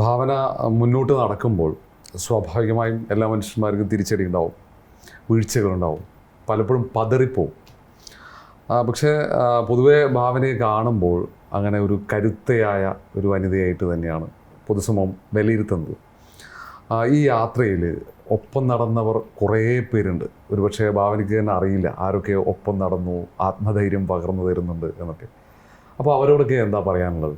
ഭാവന മുന്നോട്ട് നടക്കുമ്പോൾ സ്വാഭാവികമായും എല്ലാ മനുഷ്യന്മാർക്കും തിരിച്ചടി ഉണ്ടാവും, വീഴ്ചകളുണ്ടാവും, പലപ്പോഴും പതറിപ്പോവും. പക്ഷേ പൊതുവെ ഭാവനയെ കാണുമ്പോൾ അങ്ങനെ ഒരു കരുത്തയായ ഒരു വനിതയായിട്ട് തന്നെയാണ് പൊതുസമൂഹം വിലയിരുത്തുന്നത്. ഈ യാത്രയിൽ ഒപ്പം നടന്നവർ കുറേ പേരുണ്ട്. ഒരുപക്ഷെ ഭാവനയ്ക്ക് തന്നെ അറിയില്ല ആരൊക്കെ ഒപ്പം നടന്നു, ആത്മധൈര്യം പകർന്നു തരുന്നുണ്ട് എന്നൊക്കെ. അപ്പോൾ അവരോടൊക്കെ എന്താ പറയാനുള്ളത്?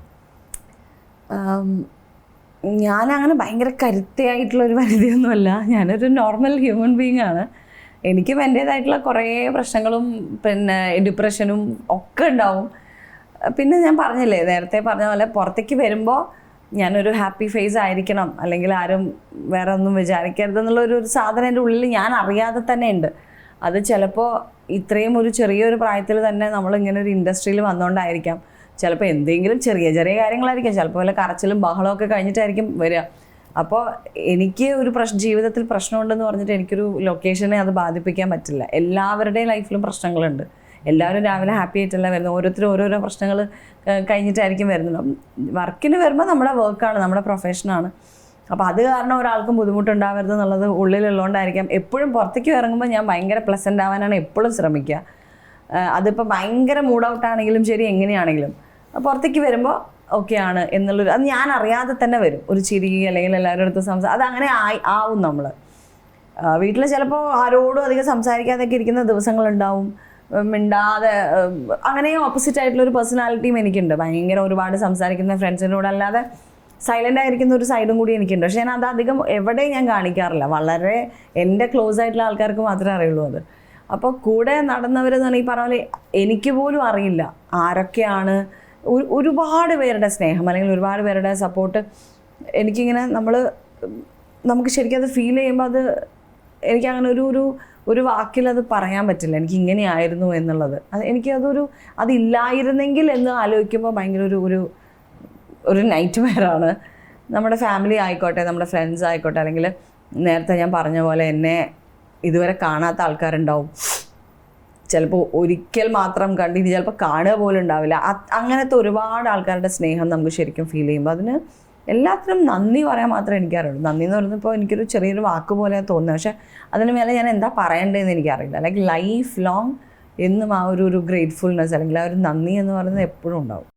ഞാനങ്ങനെ ഭയങ്കര കരുത്തയായിട്ടുള്ളൊരു വനിതയൊന്നുമല്ല. ഞാനൊരു നോർമൽ ഹ്യൂമൻ ബീങ് ആണ്. എനിക്കും എൻ്റേതായിട്ടുള്ള കുറേ പ്രശ്നങ്ങളും ഡിപ്രഷനും ഒക്കെ ഉണ്ടാവും. പിന്നെ ഞാൻ പറഞ്ഞില്ലേ, നേരത്തെ പറഞ്ഞ പോലെ പുറത്തേക്ക് വരുമ്പോൾ ഞാനൊരു ഹാപ്പി ഫേസ് ആയിരിക്കണം, അല്ലെങ്കിൽ ആരും വേറെ ഒന്നും വിചാരിക്കരുതെന്നുള്ളൊരു സാധനം എൻ്റെ ഉള്ളിൽ ഞാൻ അറിയാതെ തന്നെ ഉണ്ട്. അത് ചിലപ്പോൾ ഇത്രയും ഒരു ചെറിയൊരു പ്രായത്തിൽ തന്നെ നമ്മളിങ്ങനെ ഒരു ഇൻഡസ്ട്രിയിൽ വന്നുകൊണ്ടായിരിക്കാം. ചിലപ്പോൾ എന്തെങ്കിലും ചെറിയ ചെറിയ കാര്യങ്ങളായിരിക്കും, ചിലപ്പോൾ വല്ല കരച്ചിലും ബഹളമൊക്കെ കഴിഞ്ഞിട്ടായിരിക്കും വരിക. അപ്പോൾ എനിക്ക് ഒരു ജീവിതത്തിൽ പ്രശ്നമുണ്ടെന്ന് പറഞ്ഞിട്ട് എനിക്കൊരു ലൊക്കേഷനെ അത് ബാധിപ്പിക്കാൻ പറ്റില്ല. എല്ലാവരുടെയും ലൈഫിലും പ്രശ്നങ്ങളുണ്ട്. എല്ലാവരും രാവിലെ ഹാപ്പി ആയിട്ടല്ല വരുന്നത്. ഓരോരുത്തരും ഓരോരോ പ്രശ്നങ്ങൾ കഴിഞ്ഞിട്ടായിരിക്കും വരുന്നത്. വർക്കിന് വരുമ്പോൾ നമ്മുടെ വർക്കാണ്, നമ്മുടെ പ്രൊഫഷനാണ്. അപ്പോൾ അത് കാരണം ഒരാൾക്കും ബുദ്ധിമുട്ടുണ്ടാവരുത് എന്നുള്ളത് ഉള്ളിലുള്ളതുകൊണ്ടായിരിക്കാം എപ്പോഴും പുറത്തേക്ക് ഇറങ്ങുമ്പോൾ ഞാൻ ഭയങ്കര പ്ലസൻ്റ് ആവാനാണ് എപ്പോഴും ശ്രമിക്കുക. അതിപ്പോൾ ഭയങ്കര മൂഡ് ഔട്ടാണെങ്കിലും ശരി, എങ്ങനെയാണെങ്കിലും പുറത്തേക്ക് വരുമ്പോൾ ഓക്കെ ആണ് എന്നുള്ളൊരു, അത് ഞാൻ അറിയാതെ തന്നെ വരും. ഒരു ചിരി, അല്ലെങ്കിൽ എല്ലാവരുടെ അടുത്ത് അതങ്ങനെ ആവും നമ്മൾ. വീട്ടിൽ ചിലപ്പോൾ ആരോടും അധികം സംസാരിക്കാതെയൊക്കെ ഇരിക്കുന്ന ദിവസങ്ങളുണ്ടാവും, മിണ്ടാതെ. അങ്ങനെ ഓപ്പോസിറ്റ് ആയിട്ടുള്ളൊരു പേഴ്സണാലിറ്റിയും എനിക്കുണ്ട്. ഭയങ്കര ഒരുപാട് സംസാരിക്കുന്ന ഫ്രണ്ട്സിനോട് അല്ലാതെ സൈലൻ്റ് ആയിരിക്കുന്ന ഒരു സൈഡും കൂടി എനിക്കുണ്ട്. പക്ഷേ ഞാൻ അത് അധികം എവിടെയും ഞാൻ കാണിക്കാറില്ല. വളരെ എൻ്റെ ക്ലോസ് ആയിട്ടുള്ള ആൾക്കാർക്ക് മാത്രമേ അറിയുള്ളൂ അത്. അപ്പോൾ കൂടെ നടന്നവരെന്ന് പറഞ്ഞാൽ ഈ പറഞ്ഞ പോലെ എനിക്ക് പോലും അറിയില്ല ആരൊക്കെയാണ്. ഒരുപാട് പേരുടെ സ്നേഹം അല്ലെങ്കിൽ ഒരുപാട് പേരുടെ സപ്പോർട്ട് എനിക്കിങ്ങനെ നമുക്ക് ശരിക്കും അത് ഫീൽ ചെയ്യുമ്പോൾ അത് എനിക്കങ്ങനെ ഒരു വാക്കിലത് പറയാൻ പറ്റില്ല. എനിക്ക് ഇങ്ങനെയായിരുന്നു എന്നുള്ളത്. അത് അതില്ലായിരുന്നെങ്കിൽ എന്ന് ആലോചിക്കുമ്പോൾ ഭയങ്കര ഒരു നൈറ്റ് മെയറാണ്. നമ്മുടെ ഫാമിലി ആയിക്കോട്ടെ, നമ്മുടെ ഫ്രണ്ട്സ് ആയിക്കോട്ടെ, അല്ലെങ്കിൽ നേരത്തെ ഞാൻ പറഞ്ഞ പോലെ എന്നെ ഇതുവരെ കാണാത്ത ആൾക്കാരുണ്ടാവും. ചിലപ്പോൾ ഒരിക്കൽ മാത്രം കണ്ടിട്ട് ചിലപ്പോൾ കാണുക പോലും ഉണ്ടാവില്ല. അങ്ങനത്തെ ഒരുപാട് ആൾക്കാരുടെ സ്നേഹം നമുക്ക് ശരിക്കും ഫീൽ ചെയ്യുമ്പോൾ അതിന് എല്ലാത്തിനും നന്ദി പറയാൻ മാത്രമേ എനിക്കറിയുള്ളൂ. നന്ദി എന്ന് പറയുമ്പോൾ എനിക്കൊരു ചെറിയൊരു വാക്ക് പോലെ തോന്നുന്നത്. പക്ഷേ അതിന് മേലെ ഞാൻ എന്താ പറയേണ്ടതെന്ന് എനിക്കറിയില്ല. ലൈക്ക് ലൈഫ് ലോങ് എന്നും ആ ഒരു ഗ്രേറ്റ്ഫുൾനെസ് അല്ലെങ്കിൽ ആ ഒരു നന്ദി എന്ന് പറയുന്നത് എപ്പോഴും ഉണ്ടാവും.